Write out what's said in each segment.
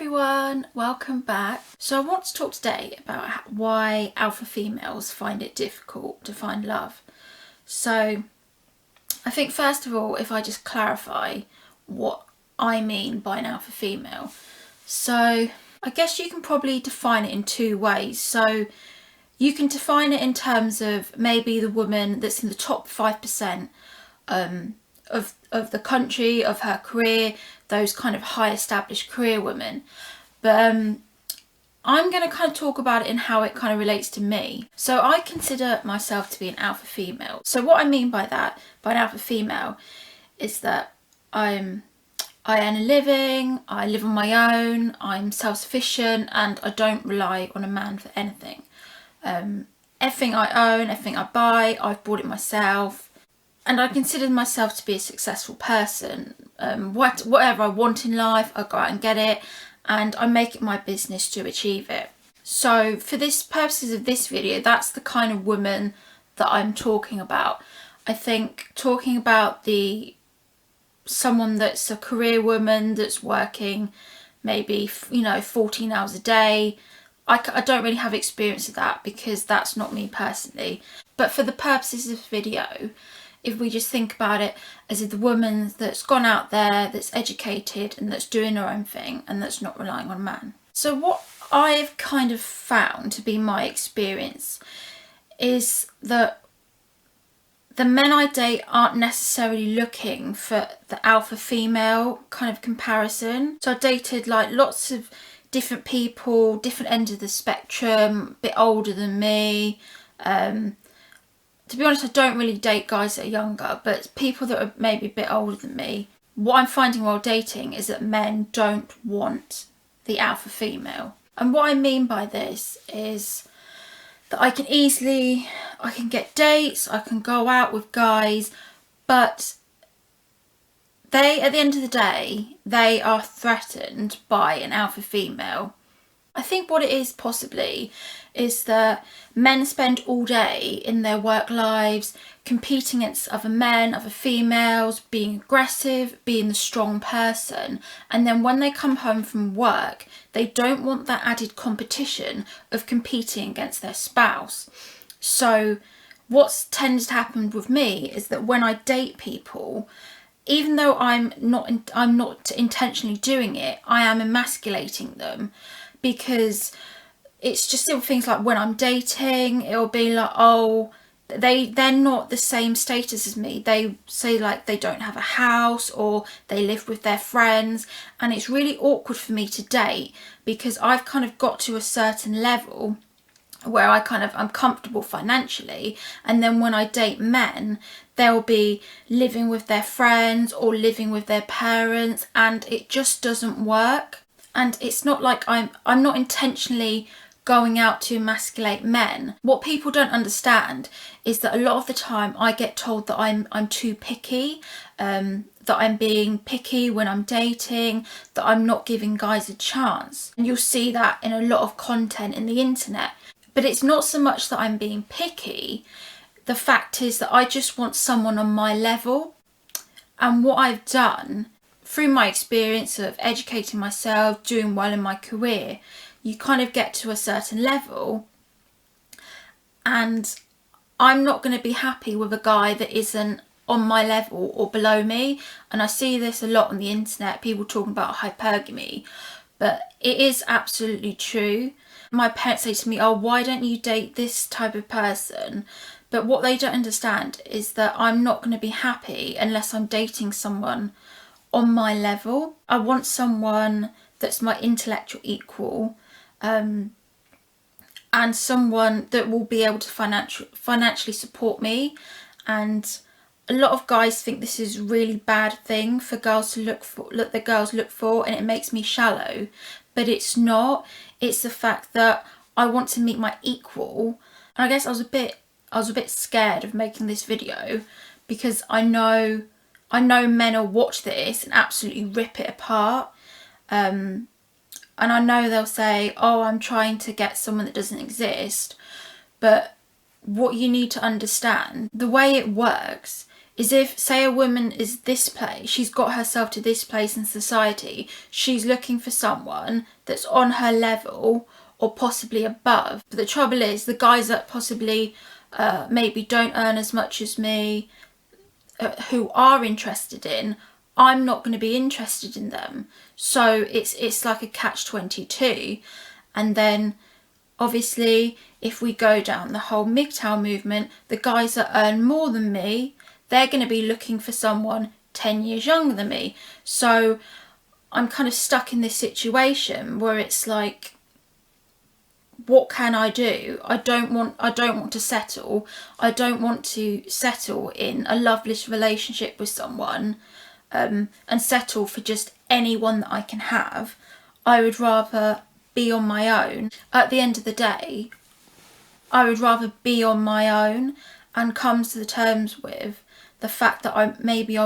everyone, welcome back. So I want to talk today about why alpha females find it difficult to find love. So I think first of all, if I just clarify what I mean by an alpha female. So I guess you can probably define it in two ways. So you can define it in terms of maybe the woman that's in the top 5% of the country, of her career, those kind of high established career women. But I'm going to kind of talk about it in how it kind of relates to me. So I consider myself to be an alpha female. So what I mean by that, by an alpha female, is that I earn a living, I live on my own, I'm self-sufficient, and I don't rely on a man for anything. Everything I own, everything I buy, I've bought it myself. And I consider myself to be a successful person. Whatever I want in life, I go out and get it, and I make it my business to achieve it. So for this purposes of this video, that's the kind of woman that I'm talking about. I think talking about someone that's a career woman that's working maybe 14 hours a day, I don't really have experience of that because that's not me personally. But for the purposes of this video, if we just think about it as the woman that's gone out there, that's educated and that's doing her own thing and that's not relying on a man. So what I've kind of found to be my experience is that the men I date aren't necessarily looking for the alpha female kind of comparison. So I dated like lots of different people, different ends of the spectrum, a bit older than me. To be honest, I don't really date guys that are younger, but people that are maybe a bit older than me. What I'm finding while dating is that men don't want the alpha female. And what I mean by this is that I can get dates, I can go out with guys, but at the end of the day, they are threatened by an alpha female. I think what it is possibly is that men spend all day in their work lives competing against other men, other females, being aggressive, being the strong person, and then when they come home from work, they don't want that added competition of competing against their spouse. So what's tends to happen with me is that when I date people, even though I'm not intentionally doing it, I am emasculating them. Because it's just little things like when I'm dating, it'll be like, oh, they're not the same status as me. They say like they don't have a house or they live with their friends, and it's really awkward for me to date because I've kind of got to a certain level where I'm comfortable financially, and then when I date men, they'll be living with their friends or living with their parents, and it just doesn't work. And it's not like I'm not intentionally going out to emasculate men. What people don't understand is that a lot of the time I get told that I'm too picky, that I'm being picky when I'm dating, that I'm not giving guys a chance. And you'll see that in a lot of content in the internet. But it's not so much that I'm being picky. The fact is that I just want someone on my level. And what I've done through my experience of educating myself, doing well in my career, you kind of get to a certain level, and I'm not going to be happy with a guy that isn't on my level or below me. And I see this a lot on the internet, people talking about hypergamy, but it is absolutely true. My parents say to me, oh, why don't you date this type of person? But what they don't understand is that I'm not going to be happy unless I'm dating someone on my level. I want someone that's my intellectual equal, and someone that will be able to financially support me. And a lot of guys think this is a really bad thing for girls to look for, and it makes me shallow, but it's not. It's the fact that I want to meet my equal. And I guess I was a bit scared of making this video because I know men will watch this and absolutely rip it apart. And I know they'll say, oh, I'm trying to get someone that doesn't exist. But what you need to understand, the way it works is if, say, a woman is this place, she's got herself to this place in society, she's looking for someone that's on her level or possibly above. But the trouble is, the guys that possibly maybe don't earn as much as me, who are interested in, I'm not going to be interested in them. So it's like a catch-22. And then obviously if we go down the whole MGTOW movement, the guys that earn more than me, they're going to be looking for someone 10 years younger than me. So I'm kind of stuck in this situation where it's like, what can I do? I don't want to settle. I don't want to settle in a loveless relationship with someone, and settle for just anyone that I can have. I would rather be on my own. At the end of the day, I would rather be on my own and come to the terms with the fact that I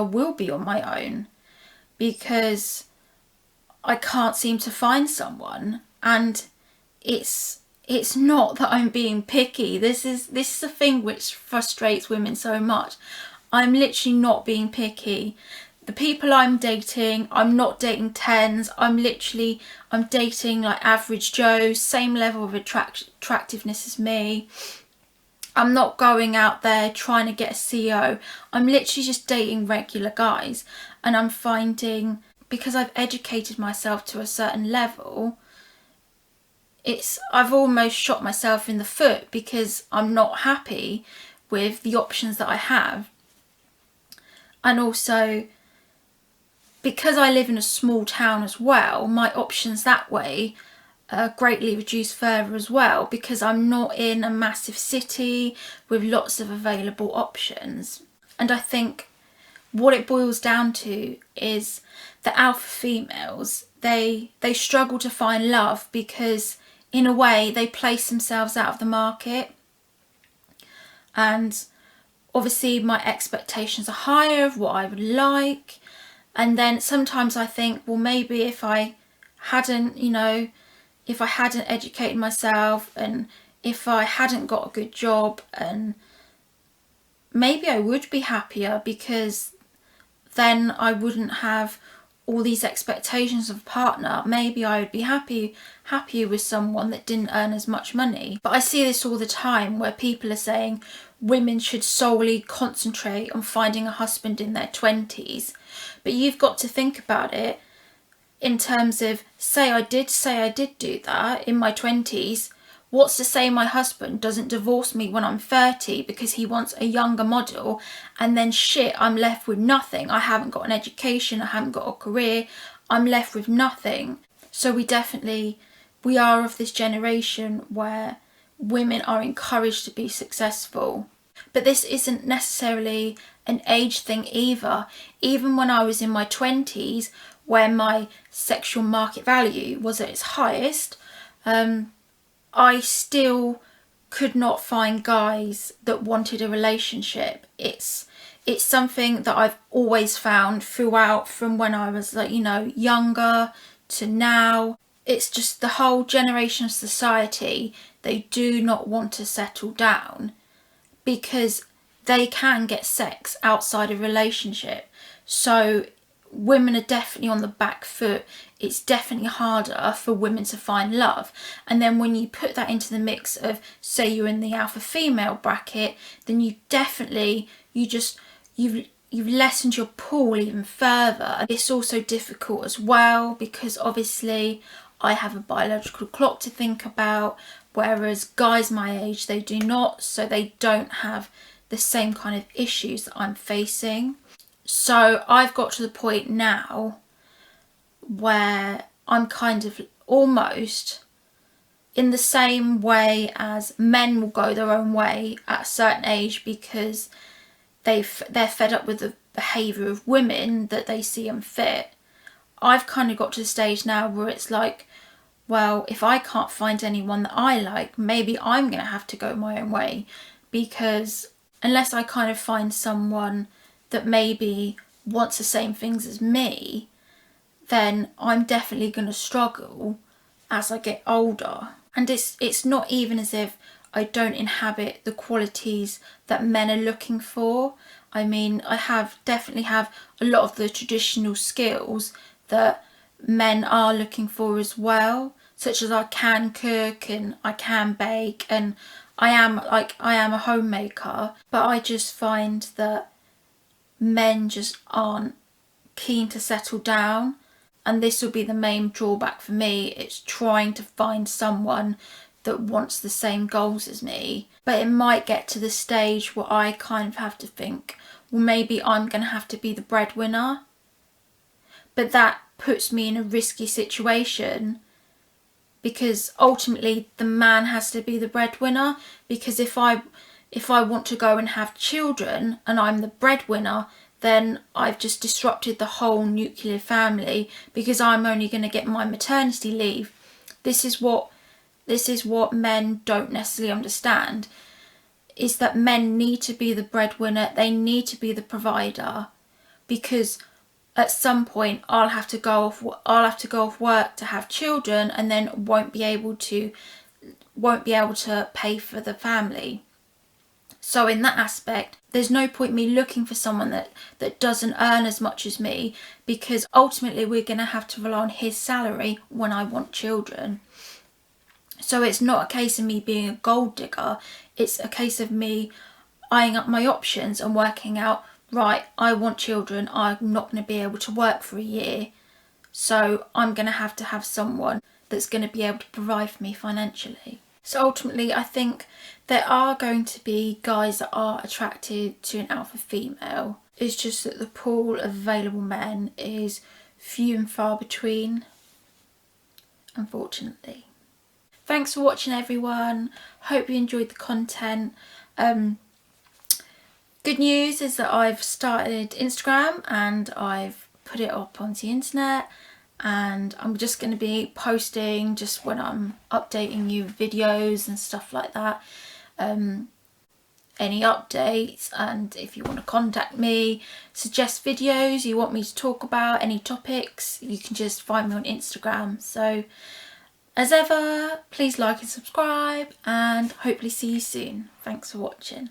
will be on my own, because I can't seem to find someone. And it's not that I'm being picky. This is a thing which frustrates women so much. I'm literally not being picky. The people I'm dating, I'm not dating 10s. I'm dating like average Joes, same level of attractiveness as me. I'm not going out there trying to get a CEO. I'm literally just dating regular guys. And I'm finding, because I've educated myself to a certain level, I've almost shot myself in the foot, because I'm not happy with the options that I have. And also, because I live in a small town as well, my options that way greatly reduced further as well, because I'm not in a massive city with lots of available options. And I think what it boils down to is the alpha females, they struggle to find love because, in a way, they place themselves out of the market. And obviously my expectations are higher of what I would like. And then sometimes I think, well, maybe if I hadn't educated myself, and if I hadn't got a good job, and maybe I would be happier, because then I wouldn't have all these expectations of a partner. Maybe I would be happier with someone that didn't earn as much money. But I see this all the time, where people are saying women should solely concentrate on finding a husband in their 20s. But you've got to think about it in terms of, say I did do that in my 20s, what's to say my husband doesn't divorce me when I'm 30 because he wants a younger model, and then shit, I'm left with nothing. I haven't got an education, I haven't got a career, I'm left with nothing. So we are of this generation where women are encouraged to be successful. But this isn't necessarily an age thing either. Even when I was in my 20s, where my sexual market value was at its highest, I still could not find guys that wanted a relationship. It's something that I've always found throughout, from when I was younger to now. It's just the whole generation of society, they do not want to settle down because they can get sex outside a relationship. So women are definitely on the back foot. It's definitely harder for women to find love. And then when you put that into the mix of, say you're in the alpha female bracket, then you've lessened your pool even further. It's also difficult as well because obviously I have a biological clock to think about, whereas guys my age, they do not, so they don't have the same kind of issues that I'm facing. So I've got to the point now where I'm kind of almost in the same way as men will go their own way at a certain age because they're fed up with the behaviour of women that they see unfit. I've kind of got to the stage now where it's like, well, if I can't find anyone that I like, maybe I'm going to have to go my own way, because unless I kind of find someone that maybe wants the same things as me, then I'm definitely going to struggle as I get older. And it's not even as if I don't inhabit the qualities that men are looking for. I mean, definitely have a lot of the traditional skills that men are looking for as well, such as I can cook and I can bake, and I am a homemaker, but I just find that men just aren't keen to settle down, and this will be the main drawback for me. It's trying to find someone that wants the same goals as me, but it might get to the stage where I kind of have to think, well, maybe I'm going to have to be the breadwinner, but that puts me in a risky situation, because ultimately the man has to be the breadwinner, because if I want to go and have children and I'm the breadwinner, then I've just disrupted the whole nuclear family, because I'm only going to get my maternity leave. This is what men don't necessarily understand, is that men need to be the breadwinner, they need to be the provider, because at some point I'll have to go off work to have children, and then won't be able to pay for the family. So in that aspect, there's no point me looking for someone that doesn't earn as much as me, because ultimately we're going to have to rely on his salary when I want children. So it's not a case of me being a gold digger, it's a case of me eyeing up my options and working out, right, I want children, I'm not going to be able to work for a year, so I'm going to have someone that's going to be able to provide for me financially. So ultimately, I think there are going to be guys that are attracted to an alpha female. It's just that the pool of available men is few and far between, unfortunately. Thanks for watching, everyone. Hope you enjoyed the content. Good news is that I've started Instagram and I've put it up onto the internet, and I'm just going to be posting just when I'm updating you videos and stuff like that. Any updates, and if you want to contact me, suggest videos you want me to talk about, any topics, you can just find me on Instagram. So as ever, please like and subscribe, and hopefully see you soon. Thanks for watching.